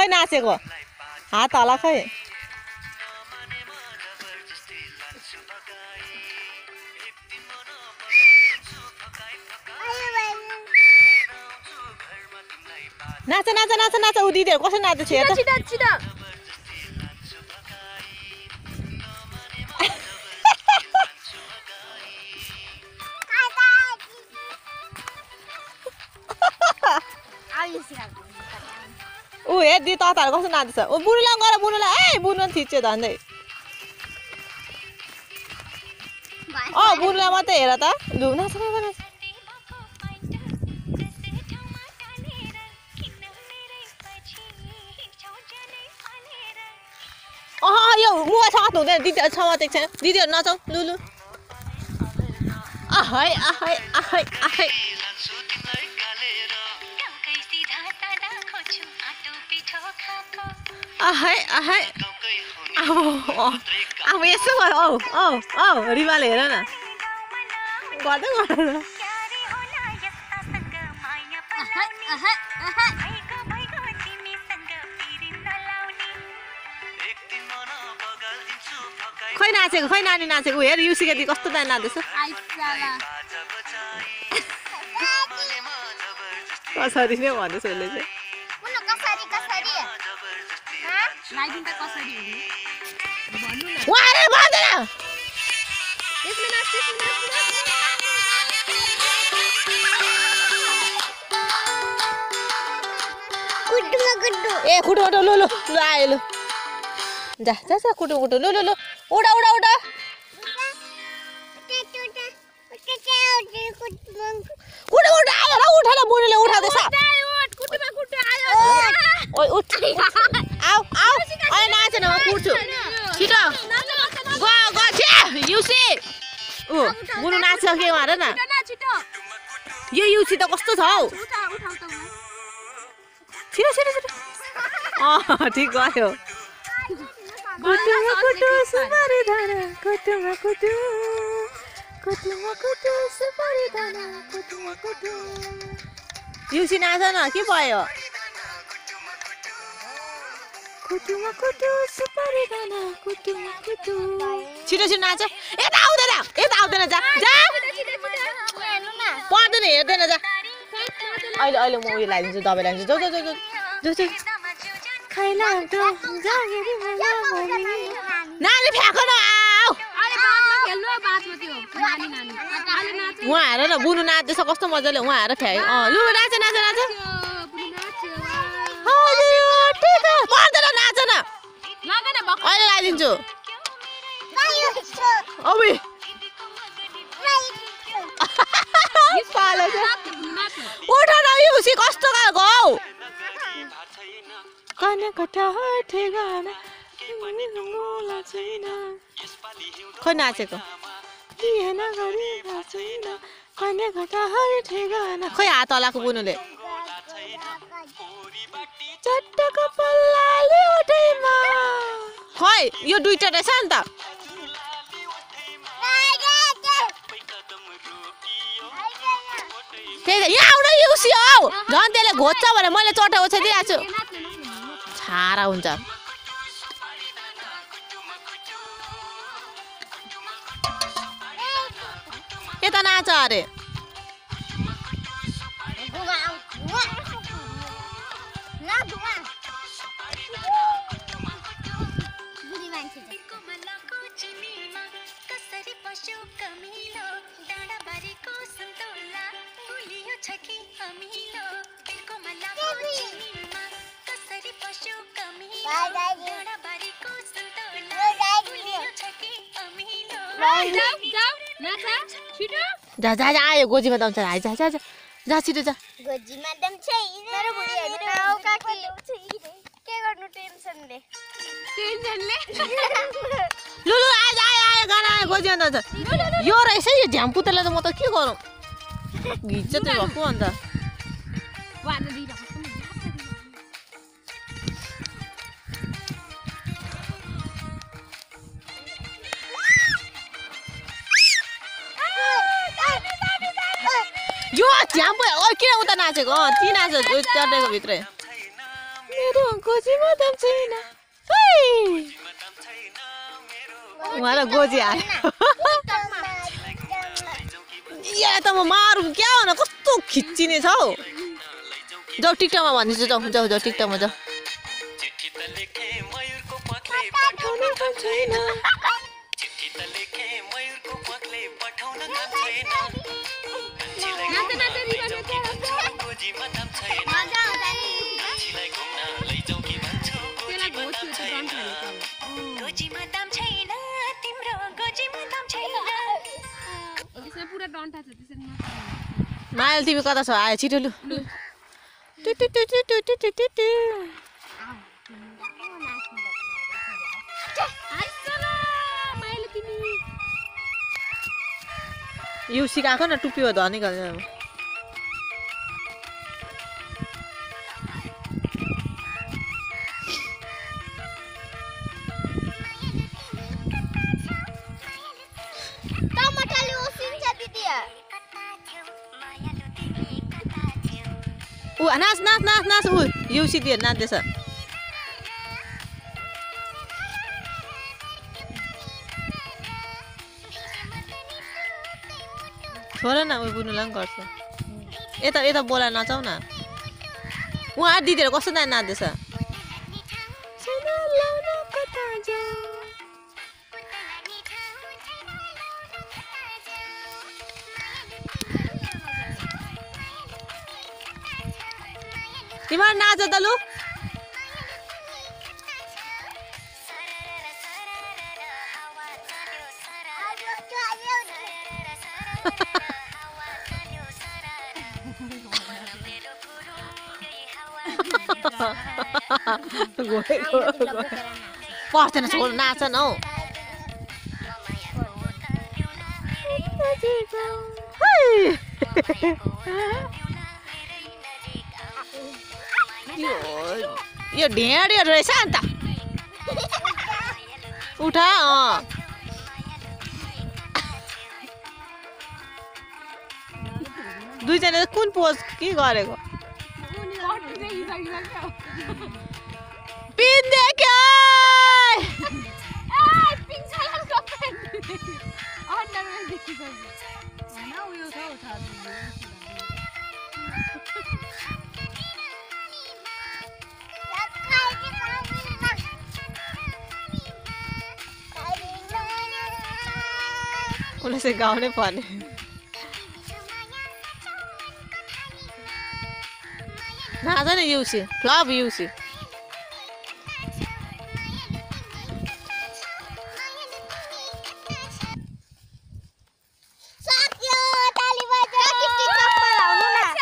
खै नाचेको हात हला खै नाच नाच नाच नाच उ दिदीहरु कसरी नाच्छ हेर त छिटो छिटो ऊ हेर दि तताहरु कसरी नाच्छ ओ बुनुलाई गर बुनुलाई ए बुनु थिच्यो धन्दै बुनुलाई मात्रै हेर त लु नाच नाच नाच यो मुवा समात हुँदैन दिदीहरु समातेको छैन दिदीहरु नचाउ लु लु आहै आहै आहै आहै आहै आहै अब यसो गर रिमाल हेर न गर्दै गर खै नाचेको खै नानी नाचेको हेर युसिका दि कस्तो दानी नाच्दैछ कसरी नै भन्दैछ उसले चाहिँ ए कुटु कुटु लु लु लु आयो लु जा जा जा कुटु कुटु लु लु लु उडा उडा उडा कुटु कुटु आयो र उठेर बुनुले उठाउँदैछ ओइ उठ आऊ आऊ अरे नाच न म कुट्छु छिटो ग ग छे युसी उ बुनु नाच्छ के भएर न यो युसी त कस्तो छ हौ छिटो छिटो छिटो ठीक गयो कुटुमा कुटु सुपारी धारा कुटुमा कुटु कुटुमा कुटु सुपारी धारा कुटुमा कुटु युसी नाच न के भयो कुटुमा कुटु सुपारी धारा कुटुमा कुटु छिटो छिटो नाच यता आउँदैन जा जा पर्दैन हेर्दैन जा अहिले अहिले म उयो लगाइदिन्छु दबाई लगाइदिन्छु जो जो जो जो खाइला नानी फ्याँको न आऊ उहाँ हेर न बुनु नाच्दैछ कस्तो मजाले उहाँ हेर फ्याँक्यो लु नाच नाच नाच पर्दैन नाच न अहिले लगाइदिन्छु उठ न युसी कस्तो खालको हौ खै नाचेको खै हात हलाएको बुनुले खै यो दुईटा रहेछ नि त यहाँ आउन युसी हौ झन् त्यसले घोच्छ भने मैले चट्टा ओछ्याइदिइरहेको छु छारा हुन्छ यता नाच अरे जा जा जा आयो गोजीमा दम छ आइ जा जा जा छिटो जा गोजीमा दम छैन मेरो बुढीहरु नाउ काकी के गर्नु टेन्सनले लु लु आइ आइ गाना गोजीमा दम छ यो रहेछ यो झ्याम्पुतले त म त के गरौँ घिच्छ त भएको अन्त यो झ्याम्पु किन उता नाचेको ती नाच चढेको भित्रै मेरो गोजीमा दम छैन उहाँलाई गोजी आयो यहाँ त म मारु क्या हो न कस्तो खिच्चिने छ हौ जाऊ टिकटकमा भन्दैछु जाऊ जाऊ जाऊ टिकटकमा जाऊ मायल तिमी कता छ आयो छिटो लु यो सिकाएको न टुप्पी हो धनी गर्छ ऊ नाच नाच नाच नाच ऊ युसी दिएर नाच्दैछ छोड न ऊ बुनुलाई पनि गर्छ यता यता बोला नचाउ न उहाँ दिदीहरू कस्तो दामी नाच्दैछ तिमीहरू नाच त लु पर्दैन छोड नाच न हौ यो ढेँडे रहेछ अन्त उठा दुईजना कुन पोज के गरेको पिन देख्यो उसले चाहिँ गाउनै पर्ने नाच न युसी फ्लप युसी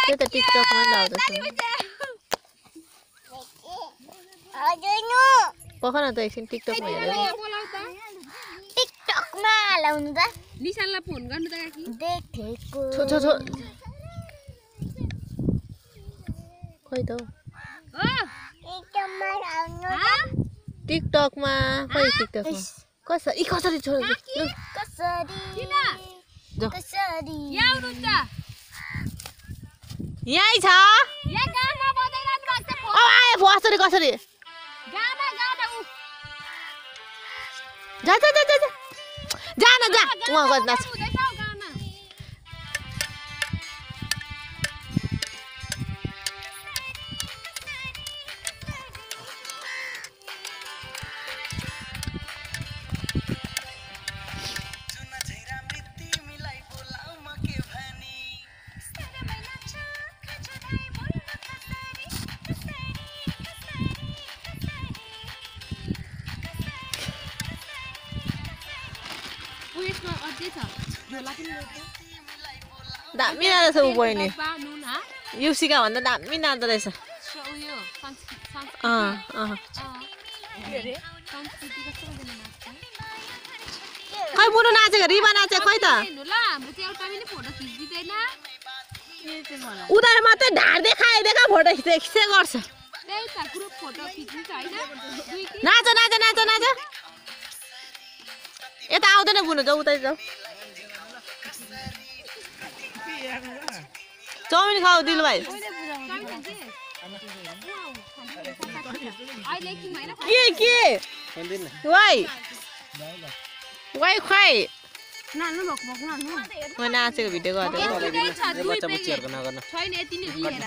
त्यो त टिकटकमा लाउँदैछ पख न त एकछिन टिकटकमा हेरेर टिकटकमा लाउनु त निशानलाई फोन गर्नु त काकी देखेको छो छो छो खै त टिकटकमा लाउनु टिकटकमा खै टिकटकमा कसरी कसरी छोड कसरी कसरी याउनु त यही छ यहाँ गाना बजाइरहनु भएको छ अब आयो कसरी कसरी गाना गाना उ जा जा जा जा जा न जा उहाँ गज नाच हुँदैछ गाना उयसमा अझै छ झोला पनि ल्याएको दामी नाच्दैछ ऊ बहिनी बा नुन हा युसिका भन्दा दामी नाच्दो रहेछ उयो संस्कृति के अरे संस्कृति कस्तो मजाले नाच्छ खै बुनु नाचेको रिबा नाचेको खै त हेर्नु ल हाम्रो चाहिँ एउटा पनि फोटो खिच्दिदैन उनीहरू मात्रै ढाड देखाए देखा फोटो खिचे गर्छ त्यही त ग्रुप फोटो खिच्नु छ हैन दुई तीन नाच नाच नाच नाच यता आउँदैन बुनु जाऊ उतै जाऊ चाउमिन खाऊ दिल भाइ अहिले एकछिन होइन के वाइ वाइ खै नाच्नु भएको नाच्नु म नाचेको भिडियो गर्दै छैन यति नै हेर